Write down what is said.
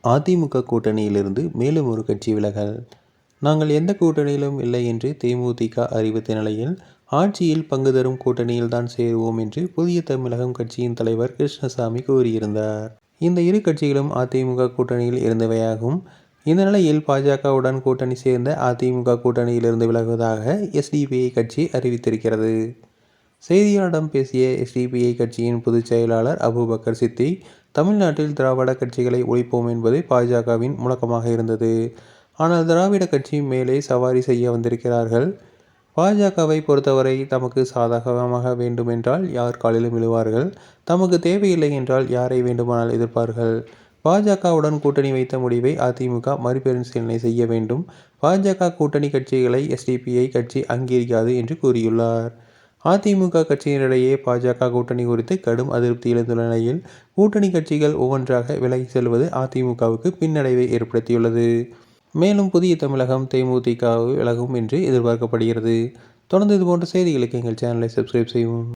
அதிமுக கூட்டணியிலிருந்து மேலும் ஒரு கட்சி விலகல். நாங்கள் எந்த கூட்டணியிலும் இல்லை என்று தேமுதிக அறிவித்த நிலையில், ஆட்சியில் பங்கு தரும் கூட்டணியில் தான் சேருவோம் என்று புதிய தமிழகம் கட்சியின் தலைவர் கிருஷ்ணசாமி கூறியிருந்தார். இந்த இரு கட்சிகளும் அதிமுக கூட்டணியில் இருந்தவையாகும். இந்த நிலையில் பாஜகவுடன் கூட்டணி சேர்ந்த அதிமுக கூட்டணியிலிருந்து விலகுவதாக எஸ்.டி.பி.ஐ கட்சி அறிவித்திருக்கிறது. செய்தியாளரிடம் பேசிய எஸ்.டி.பி.ஐ கட்சியின் பொதுச் செயலாளர் அபுபக்கர் சித்திக், தமிழ்நாட்டில் திராவிட கட்சிகளை ஒழிப்போம் என்பது பாஜகவின் முழக்கமாக இருந்தது. ஆனால் திராவிட கட்சி மேலே சவாரி செய்ய வந்திருக்கிறார்கள். பாஜகவை பொறுத்தவரை தமக்கு சாதகமாக வேண்டுமென்றால் யார் காலிலும் விழுவார்கள், தமக்கு தேவையில்லை என்றால் யாரை வேண்டுமானால் எதிர்ப்பார்கள். பாஜகவுடன் கூட்டணி வைத்த முடிவை அதிமுக மறுபரிசீலனை செய்ய வேண்டும். பாஜக கூட்டணி கட்சிகளை எஸ்.டி.பி.ஐ கட்சி அங்கீகரிக்காது என்று கூறியுள்ளார். அதிமுக கட்சியினரிடையே பாஜக கூட்டணி குறித்து கடும் அதிருப்தி எழுந்துள்ள நிலையில், கூட்டணி கட்சிகள் ஒவ்வொன்றாக விலகி செல்வது அதிமுகவுக்கு பின்னடைவை ஏற்படுத்தியுள்ளது. மேலும் புதிய தமிழகம் தேமுதிக விலகும் என்று எதிர்பார்க்கப்படுகிறது. தொடர்ந்து இதுபோன்ற செய்திகளுக்கு எங்கள் சேனலை சப்ஸ்கிரைப் செய்யவும்.